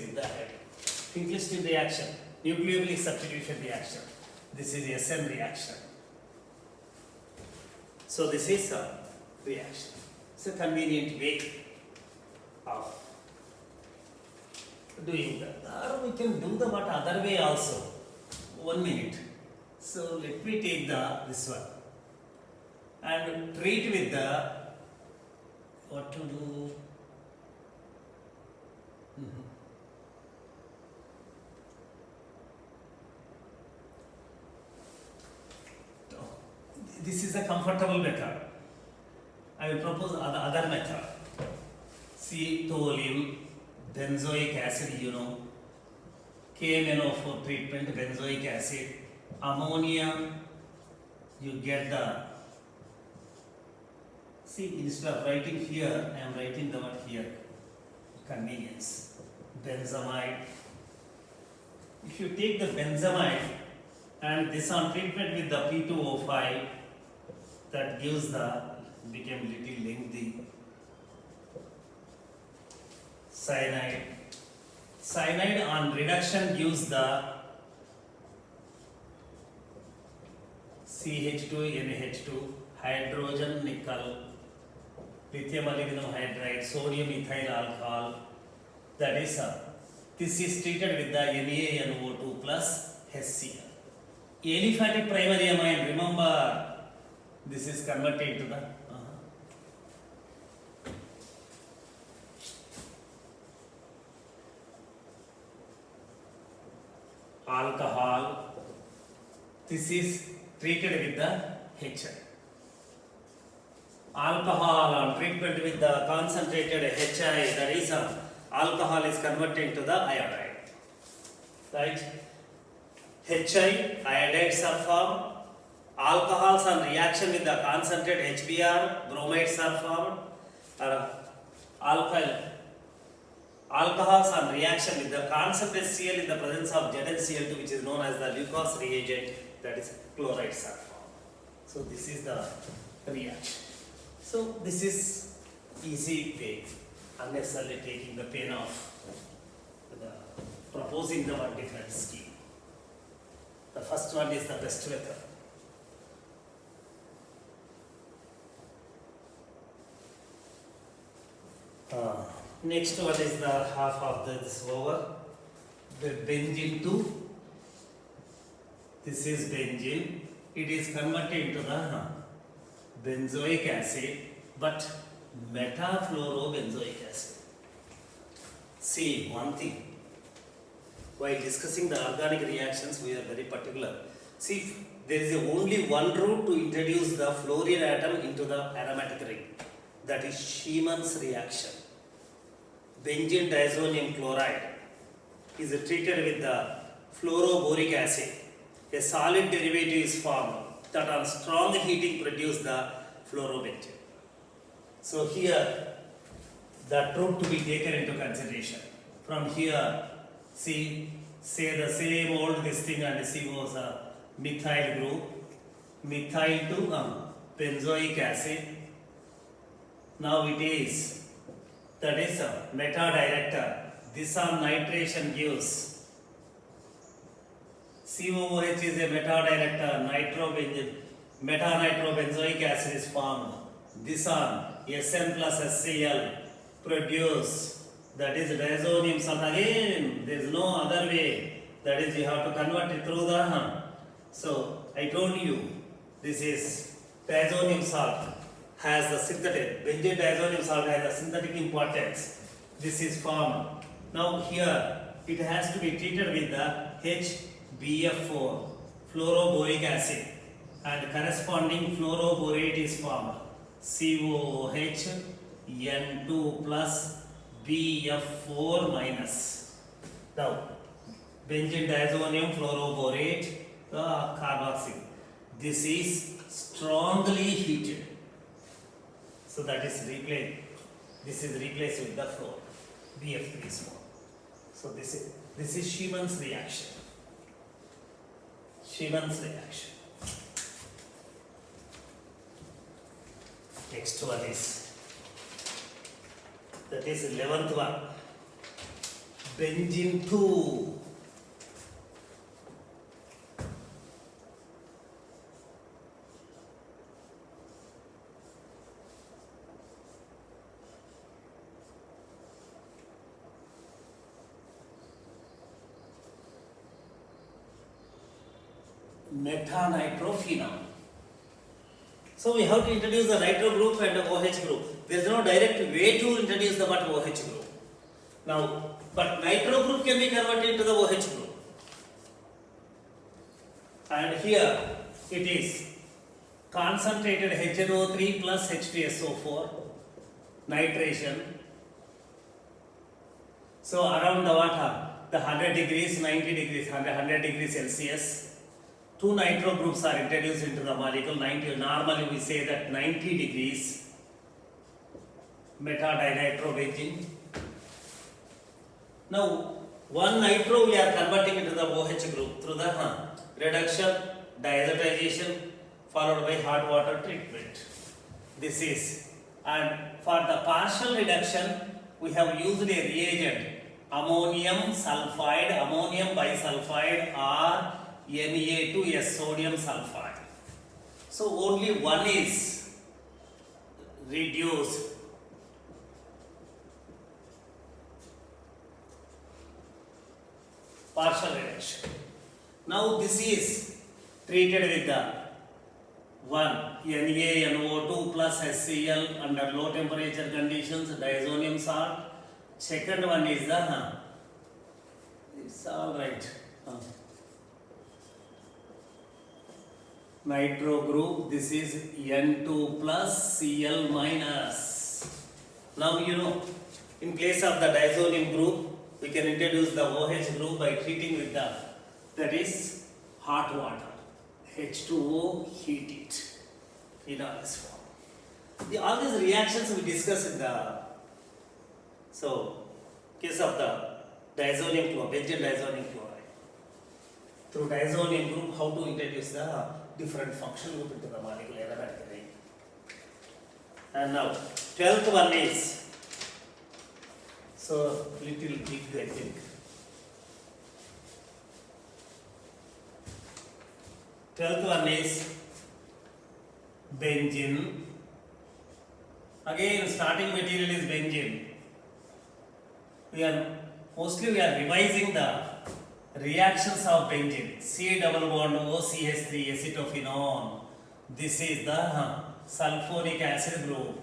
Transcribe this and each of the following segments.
with the head. Finkelstein reaction, nucleophilic substitution reaction. This is SN reaction. So this is a reaction. It's a convenient way of doing that. Or we can do the what other way also. 1 minute. So let me take this one and treat with the what to do. This is a comfortable method. I will propose other method. See, toluene, benzoic acid, KMNO4 treatment, benzoic acid, ammonia, you get the. See, instead of writing here, I am writing the word here. Convenience. Benzamide. If you take the benzamide and this on treatment with the P2O5, that gives became little lengthy. Cyanide. Cyanide on reduction gives the CH2NH2, hydrogen nickel, lithium aluminum hydride, sodium ethyl alcohol. That is this is treated with the NaNO2 plus HCl. Aliphatic primary amine, remember this is converted to the alcohol. This is treated with the HI. Alcohol on treatment with the concentrated HI, that is alcohol is converted to the iodide. Right? HI, iodides are formed. Alcohols on reaction with the concentrated HBr, bromides are formed. Alcohols on reaction with the concentrated Cl in the presence of ZnCl2, which is known as the Lucas reagent, that is chlorides are formed. So this is the reaction. So this is easy way, unnecessarily taking the pain of proposing the one different scheme. The first one is the best method. Next one is the half of this over. The benzene 2. This is benzene. It is converted into the benzoic acid, but metafluorobenzoic acid. See one thing. While discussing the organic reactions, we are very particular. See, there is only one route to introduce the fluorine atom into the aromatic ring. That is Schemann's reaction. Benzene diazonium chloride is treated with the fluoroboric acid. A solid derivative is formed that on strong heating produce the fluorobenzene. So here, that route to be taken into consideration. From here, see, say the same old this thing and see was a methyl group, methyl to benzoic acid. Now it is, that is a meta-director. This on nitration gives COOH is a meta-director, meta-nitrobenzoic acid is formed. This on SN plus HCl produce, that is diazonium salt. Again, there is no other way. That is, you have to convert it through the So I told you, this is diazonium salt has the synthetic, benzene diazonium salt has the synthetic importance. This is formed. Now here, it has to be treated with the HBF4, fluoroboric acid, and corresponding fluoroborate is formed. COOH N2 plus BF4 minus. Now, benzene diazonium fluoroborate, the carboxyl. This is strongly heated. So that is replaced. This is replaced with the fluor. BF3 is formed. So this is Schemann's reaction. Schemann's reaction. Next one is, that is 11th one. benzene 2. Metanitrophenol. So we have to introduce the nitro group and the OH group. There is no direct way to introduce the OH group. Now, but nitro group can be converted into the OH group. And here it is concentrated HNO3 plus H2SO4 nitration. So around the water, the 100 degrees, 90 degrees, 100 degrees Celsius. Two nitro groups are introduced into the molecule. 90, normally we say that 90 degrees metadinitrobenzene. Now, one nitro we are converting into the OH group through the reduction, diazotization, followed by hot water treatment. This is, and for the partial reduction, we have used a reagent, ammonium sulfide, ammonium bisulfide, or Na2S sodium sulfide. So only one is reduced. Partial reduction. Now this is treated with the 1 NaNO2 plus HCl under low temperature conditions, diazonium salt. Second one is the it's all right. Nitro group, this is N2 plus Cl minus. Now you know, in place of the diazonium group, we can introduce the OH group by treating with the, that is hot water. H2O, heat it. Phenol is formed. All these reactions we discuss in the, so case of the diazonium chloride, benzene diazonium chloride. Through diazonium group, how to introduce the different function group into the molecule aromatically. And now, 12th one is, so little big I think. 12th one is benzene. Again, starting material is benzene. We are revising the reactions of benzene. C double bond OCH3 acetophenone. This is the sulfonic acid group.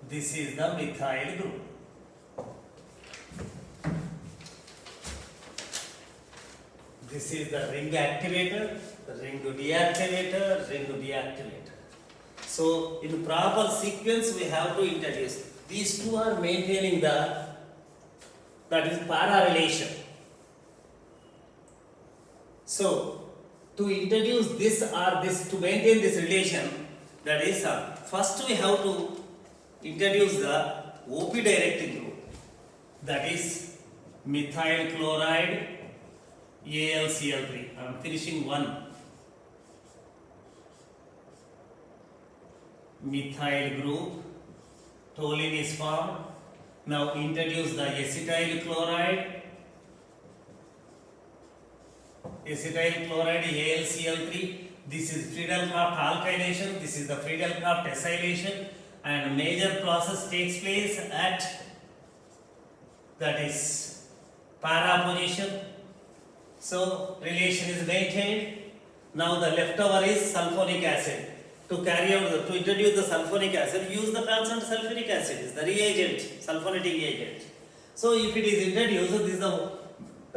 This is the methyl group. This is the ring activator, ring deactivator, ring deactivator. So in proper sequence we have to introduce. These two are maintaining the, that is para relation. So to introduce this or this, to maintain this relation, that is first we have to introduce the OP directing group. That is methyl chloride AlCl3. I am finishing one. Methyl group, toluene is formed. Now introduce the acetyl chloride. Acetyl chloride AlCl3. This is Friedel-Crafts alkylation. This is the Friedel-Crafts acylation, and major process takes place at, that is para position. So relation is maintained. Now the leftover is sulfonic acid. To carry out to introduce the sulfonic acid, use the constant sulfuric acid. Is the reagent, sulfonating agent. So if it is introduced, this is the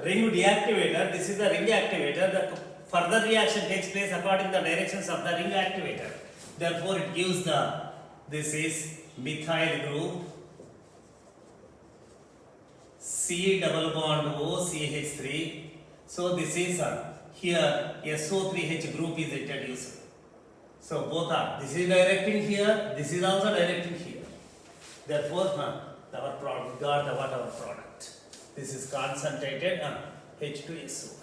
ring deactivator. This is the ring activator. The further reaction takes place according to the directions of the ring activator. Therefore, it gives the, this is methyl group, C double bond O CH3. So this is here SO3H group is introduced. So both are, this is directing here, this is also directing here. Therefore, our product, got the what our product. This is concentrated H2SO4.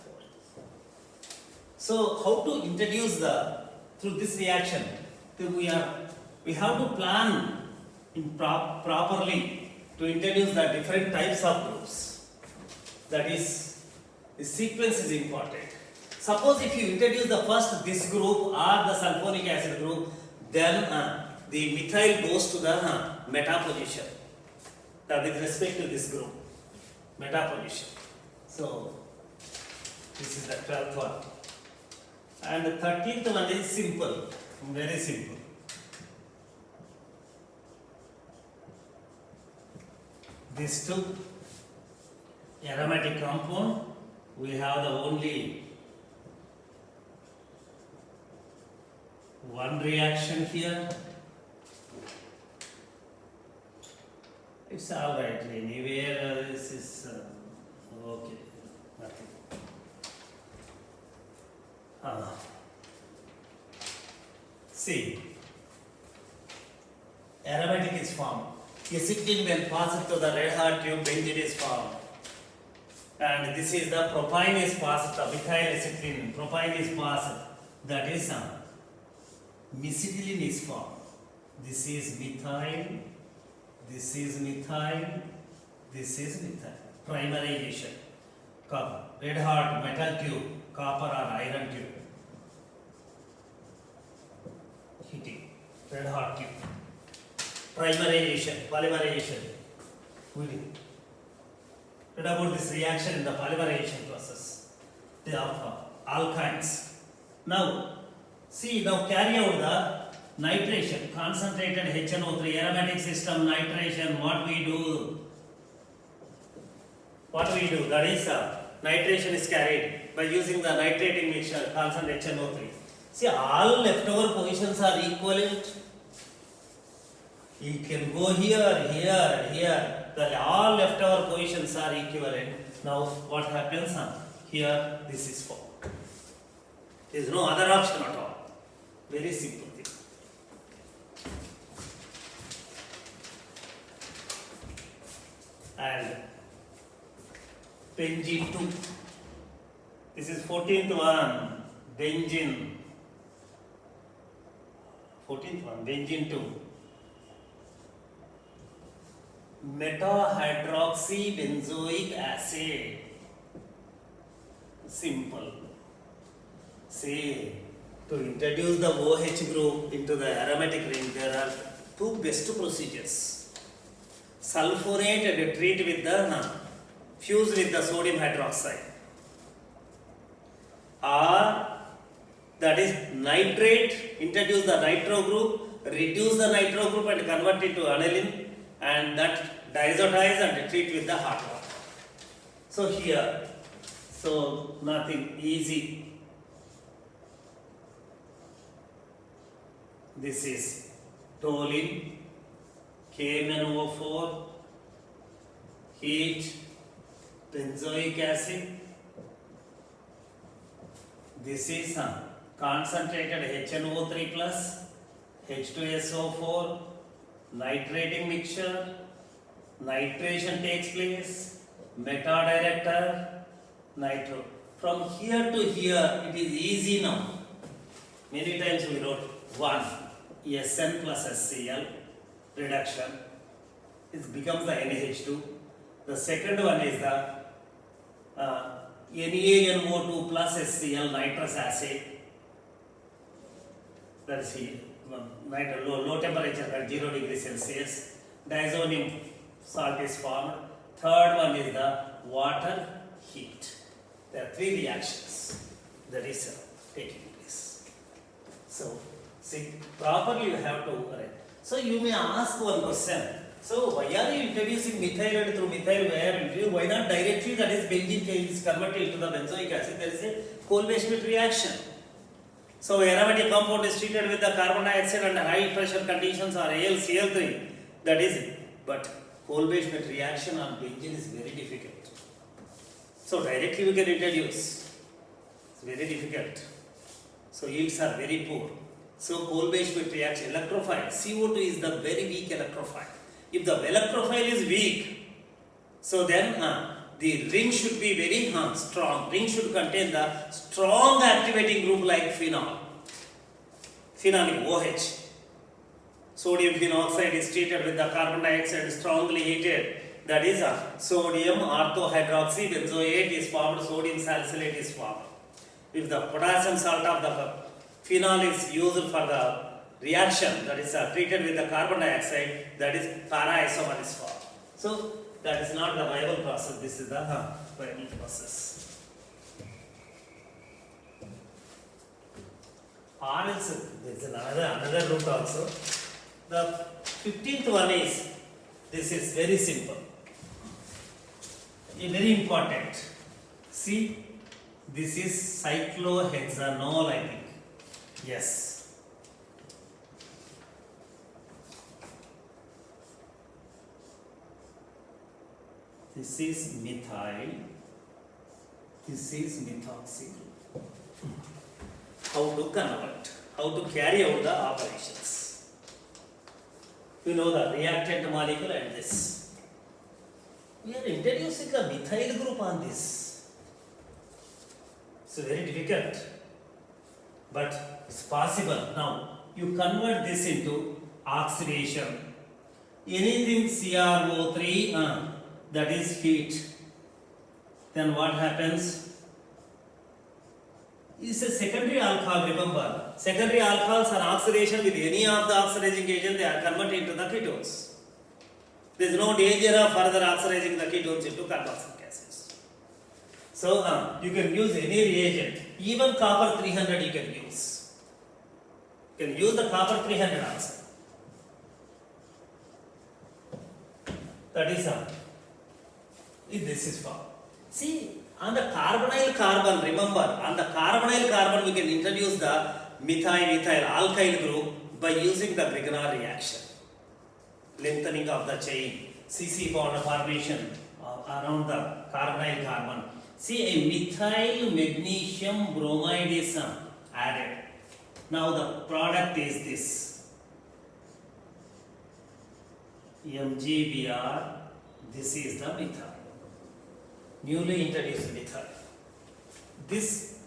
So how to introduce the, through this reaction, we have to plan in properly to introduce the different types of groups. That is, the sequence is important. Suppose if you introduce the first this group or the sulfonic acid group, then the methyl goes to the meta position. That with respect to this group, meta position. So this is the 12th one. And the 13th one is simple, very simple. These two aromatic compound, we have the only one reaction here. It's all right. Anywhere this is okay. Nothing. See, aromatic is formed. Acetylene when passed to the red hot tube, benzene is formed. And this is the propine is passed, the methyl acetylene, propine is passed. That is mesitylene is formed. This is methyl, this is methyl, this is methyl. Primerization. Copper. Red hot metal tube, copper or iron tube. Heating. Red hot tube. Primerization, polymerization. What about this reaction in the polymerization process? They are alkynes. Now, see, now carry out the nitration, concentrated HNO3, aromatic system nitration. What we do? That is, nitration is carried by using the nitrating mixture, concentrated HNO3. See, all leftover positions are equivalent. You can go here, here, here. All leftover positions are equivalent. Now, what happens? Here, this is 4. There is no other option at all. Very simple thing. And benzene 2. This is 14th one. Benzene. 14th one. Benzene 2. Metahydroxybenzoic acid. Simple. See, to introduce the OH group into the aromatic ring, there are two best procedures. Sulfonate and treat with the fuse with the sodium hydroxide, or that is nitrate, introduce the nitro group, reduce the nitro group and convert it to aniline, and that diazotize and treat with the hot water. So here, so nothing, easy. This is toluene, KMnO4, heat, benzoic acid. This is concentrated HNO3 plus H2SO4, nitrating mixture, nitration takes place, meta director, nitro. From here to here, it is easy now. Many times we wrote 1 SN plus SCl reduction. It becomes the NaH2. The second one is the NaNO2 plus SCl nitrous acid. That is here. Low temperature at 0 degrees Celsius. Diazonium salt is formed. Third one is the water heat. There are 3 reactions that is taking place. So, see, properly you have to write. So, you may ask one question. So, why are you introducing methyl through methyl? Why not directly, that is benzene is converted into the benzoic acid? There is a Kolbe-Schmitt reaction. So, aromatic compound is treated with the carbon dioxide under high pressure conditions or AlCl3. That is it. But Kolbe-Schmitt reaction on benzene is very difficult. So, directly we can introduce. It's very difficult. So, yields are very poor. So, Kolbe-Schmitt reaction, electrophile. CO2 is the very weak electrophile. If the electrophile is weak, so then the ring should be very strong. Ring should contain the strong activating group like phenol. Phenolic OH. Sodium phenoxide is treated with the carbon dioxide strongly heated. that is sodium orthohydroxybenzoate is formed, sodium salicylate is formed. If the potassium salt of the phenol is used for the reaction, that is treated with the carbon dioxide, that is para-isomer is formed. So that is not the viable process, this is the viable process. Or else there is another route also. The 15th one is, this is very simple, very important. See, this is cyclohexanol, I think. Yes. This is methyl. This is methoxy. How to convert? How to carry out the operations? You know the reactant molecule and this. We are introducing a methyl group on this. It's very difficult, but it's possible. Now you convert this into oxidation. Anything CrO3, that is heat. Then what happens? It's a secondary alcohol, remember. Secondary alcohols are oxidation with any of the oxidizing agent, they are converted into the ketones. There is no danger of further oxidizing the ketones into carboxylic acids. So you can use any reagent, even copper 300 you can use. You can use the copper 300 also. That is this is for. See, on the carbonyl carbon, remember, on the carbonyl carbon we can introduce the methyl alkyl group by using the Grignard reaction. Lengthening of the chain, CC bond formation around the carbonyl carbon. See, a methyl magnesium bromide is added. Now the product is this. MgBr, this is the methyl. Newly introduced methyl. This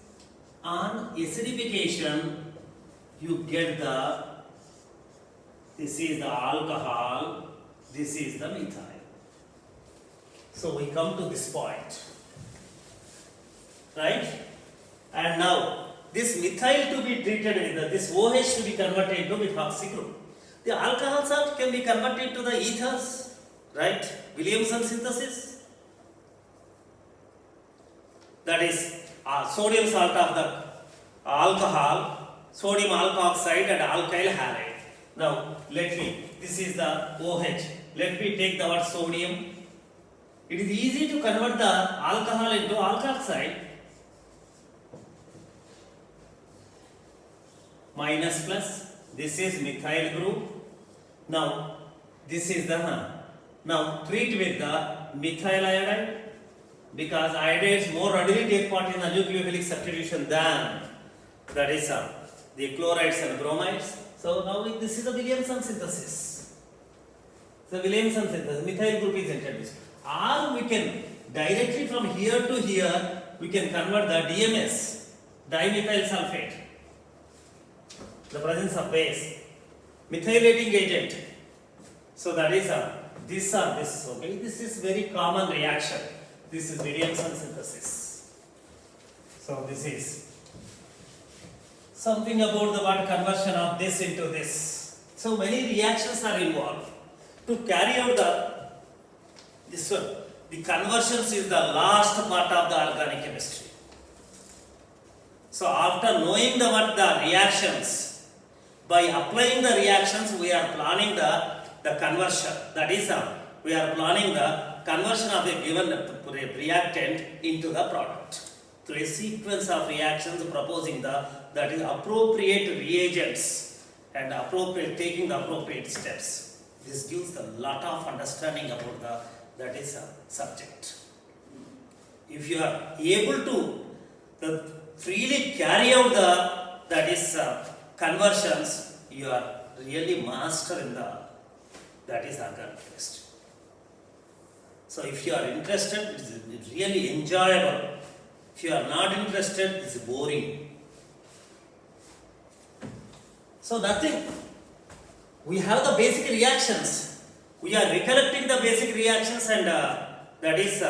on acidification you get the, this is the alcohol, this is the methyl. So we come to this point, right? And now this methyl to be treated with this OH to be converted into methoxy group. The alcohol salt can be converted to the ethers, right? Williamson synthesis. That is sodium salt of the alcohol, sodium alkoxide and alkyl halide. Now this is the OH. Let me take the word sodium. It is easy to convert the alcohol into alkoxide. Minus plus, this is methyl group. Now this is the, now treat with the methyl iodide. Because iodides more readily take part in the nucleophilic substitution than, that is the chlorides and bromides. So now this is a Williamson synthesis. So Williamson synthesis, methyl group is introduced. Or we can directly from here to here, we can convert the DMS, dimethyl sulfate, the presence of base, methylating agent. So that is this or this. Okay, this is very common reaction. This is Williamson synthesis. So this is something about the word conversion of this into this. So many reactions are involved. To carry out this one, the conversions is the last part of the organic chemistry. So after knowing what the reactions, by applying the reactions we are planning the conversion. That is we are planning the conversion of a given reactant into the product through a sequence of reactions proposing that is appropriate reagents and taking the appropriate steps. This gives a lot of understanding about that is a subject. If you are able to freely carry out that is conversions, you are really master in that is organic chemistry. So if you are interested, it is really enjoyable. If you are not interested, it is boring. So nothing. We have the basic reactions. We are recollecting the basic reactions and that is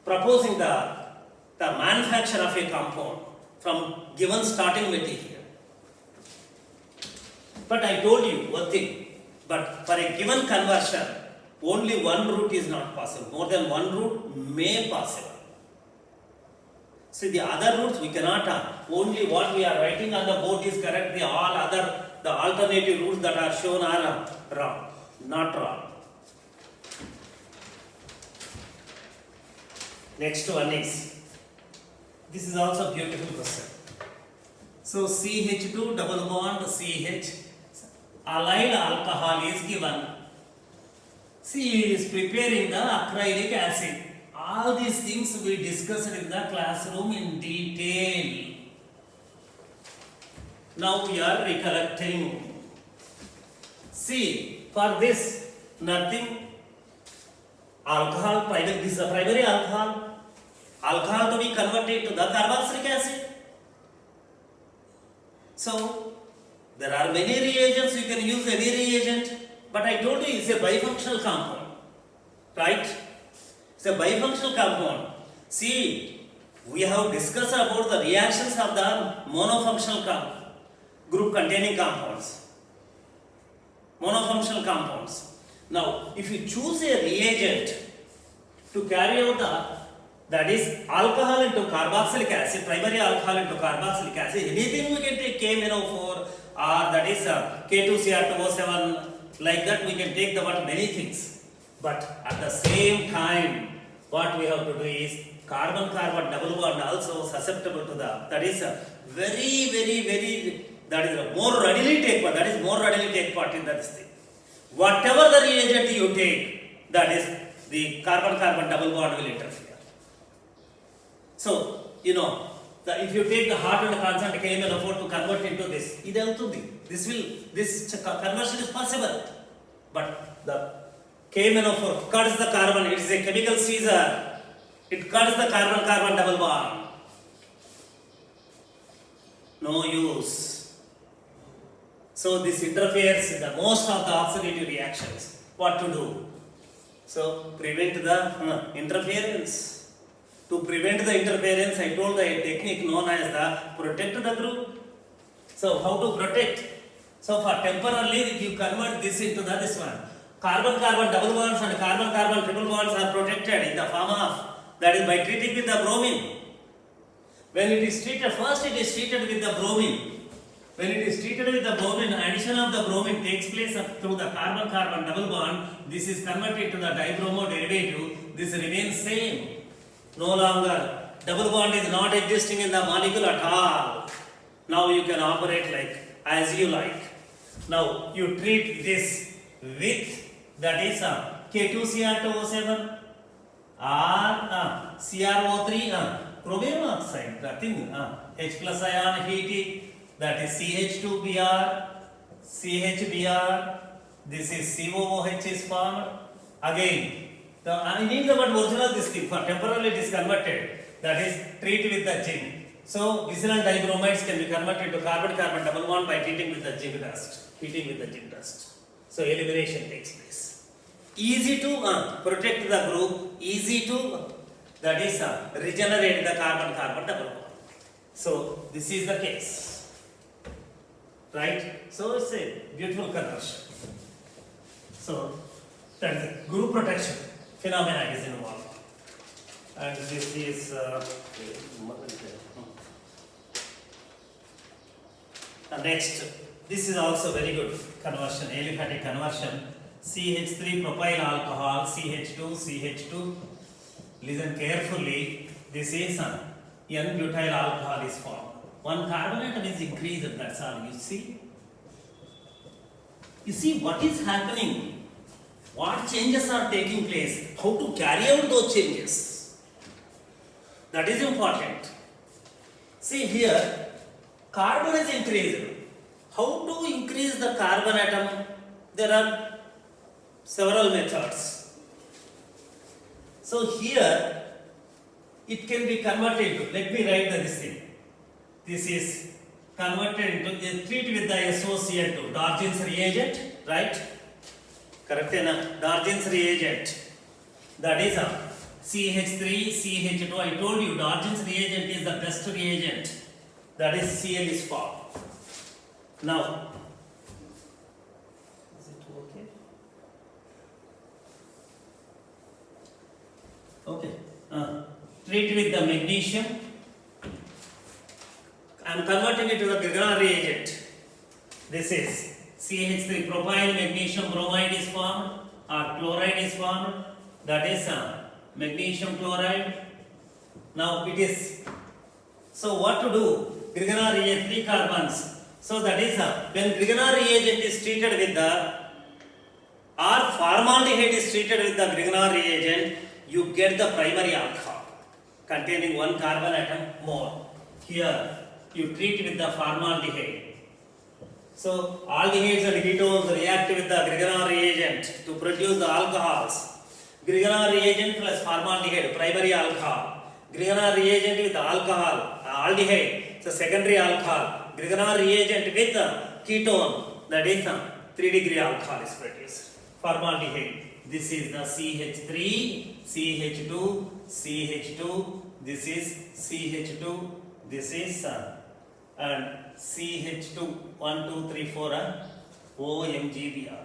proposing the manufacture of a compound from given starting material. But I told you one thing, but for a given conversion, only one route is not possible. More than one route may possible. See, the other routes we cannot only what we are writing on the board is correct. The alternative routes that are shown are wrong, not wrong. Next one is, this is also a beautiful question. So CH2 double bond CH, allyl alcohol is given. See, he is preparing the acrylic acid. All these things we discussed in the classroom in detail. Now we are recollecting. See, for this, nothing. Alcohol, this is a primary alcohol. Alcohol to be converted to the carboxylic acid. So, there are many reagents, you can use any reagent. But I told you it's a bifunctional compound. Right? It's a bifunctional compound. See, we have discussed about the reactions of the monofunctional group containing compounds. Monofunctional compounds. Now, if you choose a reagent to carry out that is alcohol into carboxylic acid, primary alcohol into carboxylic acid, anything we can take KMnO4 or that is K2Cr2O7, like that we can take many things. But at the same time, what we have to do is carbon-carbon double bond also susceptible to that is more readily take part in that thing. Whatever the reagent you take, that is the carbon-carbon double bond will interfere. So, if you take the hot and constant KMnO4 to convert into this conversion is possible. But the KMnO4 cuts the carbon, it is a chemical seizure. It cuts the carbon-carbon double bond. No use. So this interferes with most of the oxidative reactions. What to do? So prevent the interference. To prevent the interference, I told the technique known as the protect the group. So how to protect? So for temporarily you convert this into this one. Carbon-carbon double bonds and carbon-carbon triple bonds are protected in the form of, that is by treating with the bromine. When it is treated, first it is treated with the bromine. When it is treated with the bromine, addition of the bromine takes place through the carbon-carbon double bond. This is converted to the dibromo derivative. This remains same. No longer, double bond is not existing in the molecule at all. Now you can operate as you like. Now you treat this with, that is K2Cr2O7 or CrO3, chromium oxide, that thing, H plus ion heating, that is CH2Br, CHBr, this is COOH is formed. Again, I need the word original this thing, for temporarily it is converted, that is treat with the zinc. So, glycerol dibromides can be converted to carbon-carbon double bond by treating with the zinc dust, heating with the zinc dust. So, elimination takes place. Easy to protect the group, easy to, that is regenerate the carbon-carbon double bond. So, this is the case. Right? So, it's a beautiful conversion. So, that is it. Group protection phenomena is involved. And this is next. This is also very good conversion, aliphatic conversion. CH3 propyl alcohol, CH2. Listen carefully. This is N-butyl alcohol is formed. One carbon atom is increased, that's all. You see what is happening. What changes are taking place? How to carry out those changes? That is important. See here, carbon is increased. How to increase the carbon atom? There are several methods. So here, it can be converted to, let me write this thing. This is converted into, treat with the SOCl2, Dargin's reagent, right? Correct enough. Darjan's reagent. That is CH3, CH2. I told you Darjan's reagent is the best reagent. That is Cl is formed. Now, is it okay? Okay. Treat with the magnesium. I am converting it to the Grignard reagent. This is CH3, propyl magnesium bromide is formed, or chloride is formed. That is magnesium chloride. Now it is. So what to do? Grignard reagent, 3 carbons. So that is when Grignard reagent is treated with the, or formaldehyde is treated with the Grignard reagent, you get the primary alcohol containing 1 carbon atom more. Here you treat with the formaldehyde. So aldehydes and ketones react with the Grignard reagent to produce the alcohols. Grignard reagent plus formaldehyde, primary alcohol. Grignard reagent with alcohol, aldehyde, so secondary alcohol. Grignard reagent with ketone, that is 3-degree alcohol is produced. Formaldehyde. This is the CH3, CH2, CH2. This is CH2. This is and CH2 1 2 3 4 OMGBr.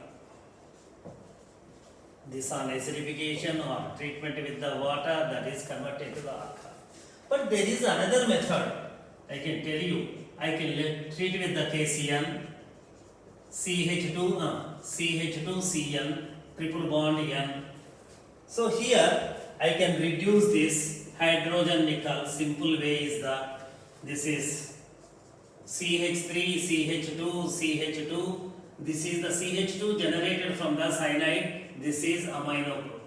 This on acidification or treatment with the water, that is converted to the alcohol. But there is another method. I can tell you. I can treat with the KCN, CH2Cn, triple bond N. So here I can reduce this hydrogen nickel. Simple way is this is CH3, CH2, CH2. This is the CH2 generated from the cyanide. This is amino group.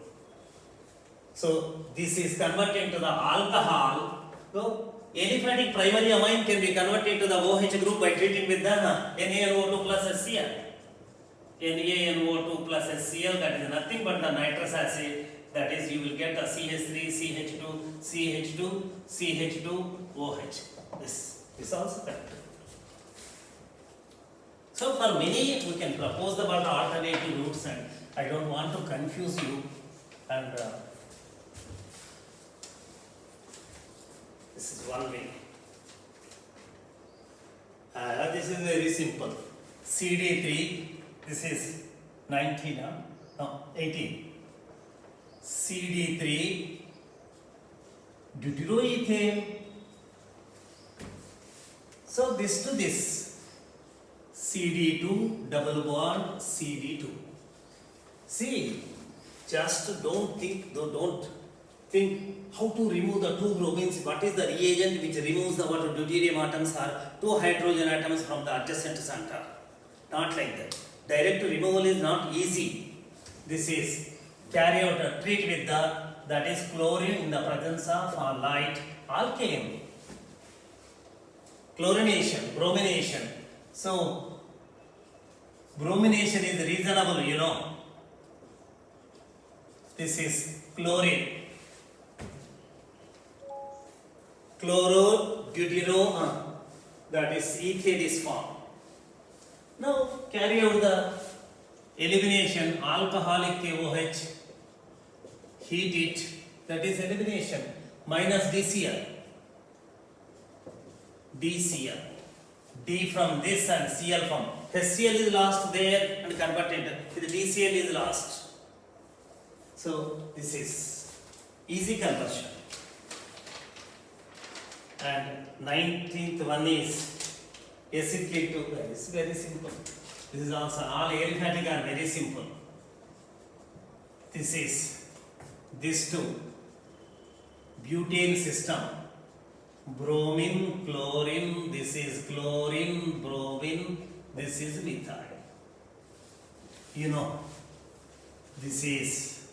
So this is converted to the alcohol. So aliphatic primary amine can be converted to the OH group by treating with the NaNO2 plus HCl. NaNO2 plus HCl, that is nothing but the nitrous acid. That is, you will get the CH3, CH2, CH2, CH2, OH. This also correct. So for many, we can propose about the alternative routes, and I don't want to confuse you. And this is one way. This is very simple. CD3, this is 19, no, 18. CD3, deuteroethane. So this to this. CD2 double bond CD2. See, just don't think how to remove the 2 bromines. What is the reagent which removes the deuterium atoms or 2 hydrogen atoms from the adjacent center? Not like that. Direct removal is not easy. This is carry out a treat with that is chlorine in the presence of a light alkane. Chlorination, bromination. So bromination is reasonable, you know. This is chlorine. Chloro, deutero, that is ethane is formed. Now carry out the elimination, alcoholic KOH, heat it, that is elimination, minus DCl. DCl. D from this and Cl from. HCl is lost there and converted. The DCl is lost. So this is easy conversion. And 19th one is acetic to. It's very simple. This is also all aliphatic are very simple. This is this two butane system. Bromine, chlorine, this is chlorine, bromine, this is methyl. You know, this is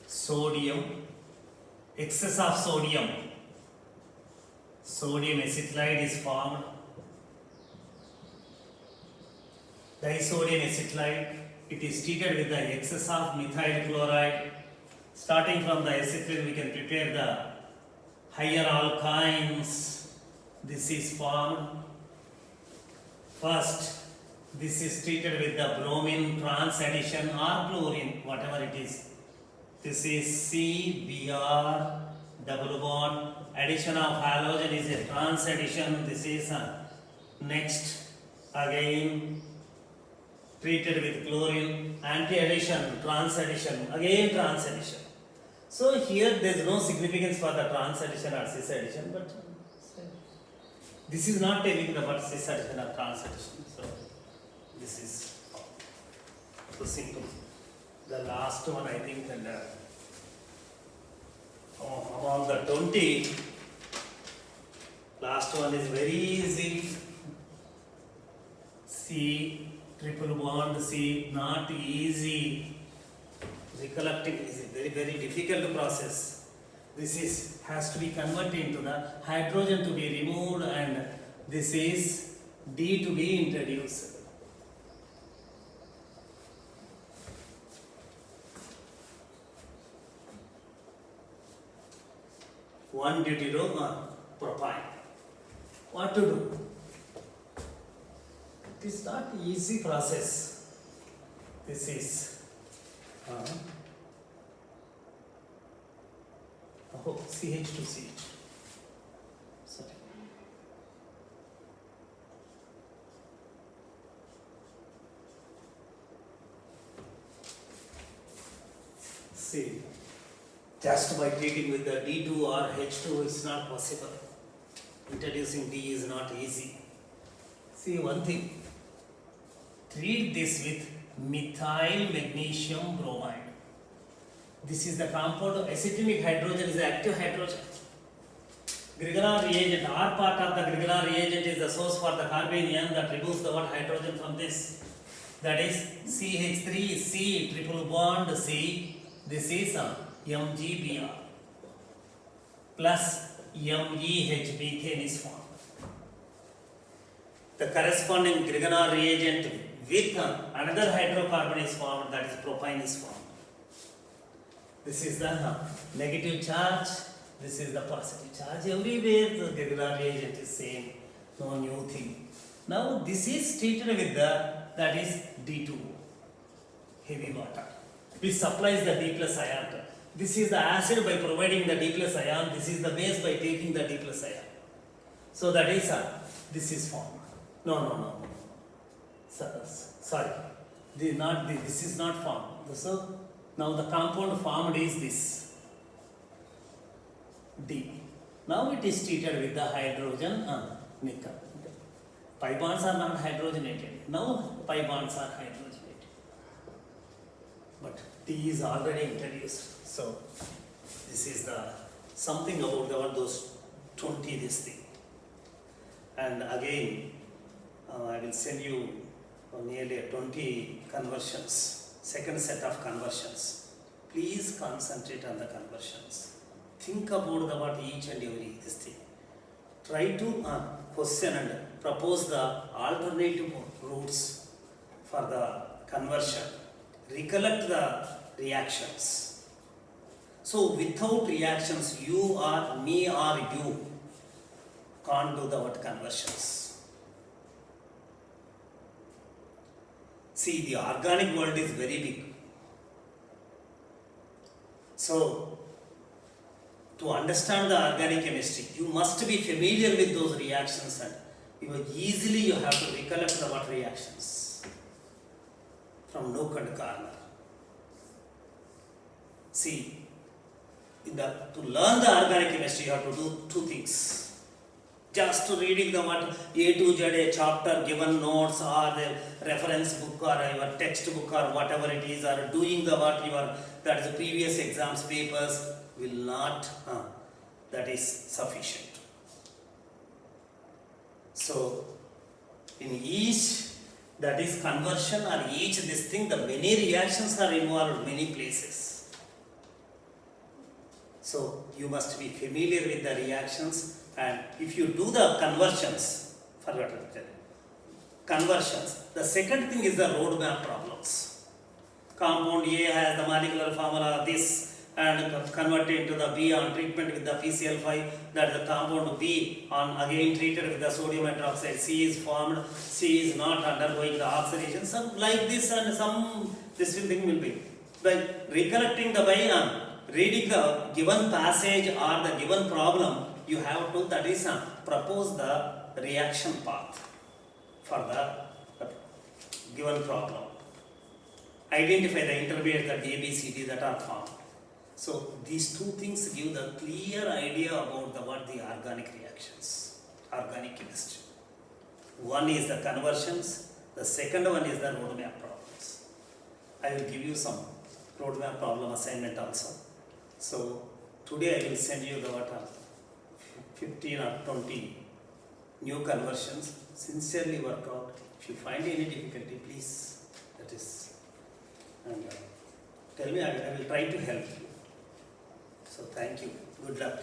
sodium, excess of sodium. Sodium acetylide is formed. Disodium acetylide, it is treated with the excess of methyl chloride. Starting from the acetylene, we can prepare the higher alkynes. This is formed. First, this is treated with the bromine trans addition or chlorine, whatever it is. This is CBr double bond. Addition of halogen is a trans addition. This is next again treated with chlorine. Anti-addition, trans addition, again trans addition. So here there is no significance for the trans addition or cis addition, but this is not telling about cis addition or trans addition. So this is so simple. The last one I think, and among the 20, last one is very easy. C triple bond C, not easy. Recollecting is a very, very difficult process. This has to be converted into the hydrogen to be removed, and this is D to be introduced. One deuteropropyne. What to do? It is not easy process. This is CH to CH. Sorry. See, just by treating with the D2 or H2 is not possible. Introducing D is not easy. See one thing, treat this with methyl magnesium bromide. This is the compound. Acetylenic hydrogen is the active hydrogen. Grignard reagent, R part of the Grignard reagent is the source for the carbanion that removes the hydrogen from this. That is CH3 C triple bond C. This is MgBr plus MEH methane is formed. The corresponding Grignard reagent with another hydrocarbon is formed, that is propyne is formed. This is the negative charge, this is the positive charge. Everywhere the Grignard reagent is same, no new thing. Now this is treated with that is D2, heavy water, which supplies the D plus ion. This is the acid by providing the D plus ion, this is the base by taking the D plus ion. So that is this is formed. No. Sorry. This is not formed. So now the compound formed is this D. Now it is treated with the hydrogen nickel. Pi bonds are not hydrogenated. Now pi bonds are hydrogenated. But D is already introduced. So this is the something about those 20 this thing. And again, I will send you nearly 20 conversions, second set of conversions. Please concentrate on the conversions. Think about what each and every this thing. Try to question and propose the alternative routes for the conversion. Recollect the reactions. So without reactions, you or me or you can't do the conversions. See, the organic world is very big. So, to understand the organic chemistry, you must be familiar with those reactions, and you have to recollect the reactions from nook and corner. See, to learn the organic chemistry, you have to do two things. Just reading the A to Z, a chapter, given notes, or the reference book, or your textbook, or whatever it is, or doing that is the previous exams papers will not, that is sufficient. So, in each, that is conversion, or each this thing, the many reactions are involved many places. So, you must be familiar with the reactions. And if you do the conversions, the second thing is the roadmap problems. Compound A has the molecular formula this, and convert into the B on treatment with the PCl5, that the compound B on again treated with the sodium hydroxide. C is formed, C is not undergoing the oxidation, some like this, and some this thing will be. By recollecting the by reading the given passage or the given problem, you have to, that is propose the reaction path for the given problem. Identify the intermediates that A, B, C, D that are formed. So these two things give the clear idea about the organic reactions, organic chemistry. One is the conversions, the second one is the roadmap problems. I will give you some roadmap problem assignment also. So today I will send you the 15 or 20 new conversions. Sincerely work out. If you find any difficulty, please, that is, and tell me, I will try to help you. So thank you. Good luck.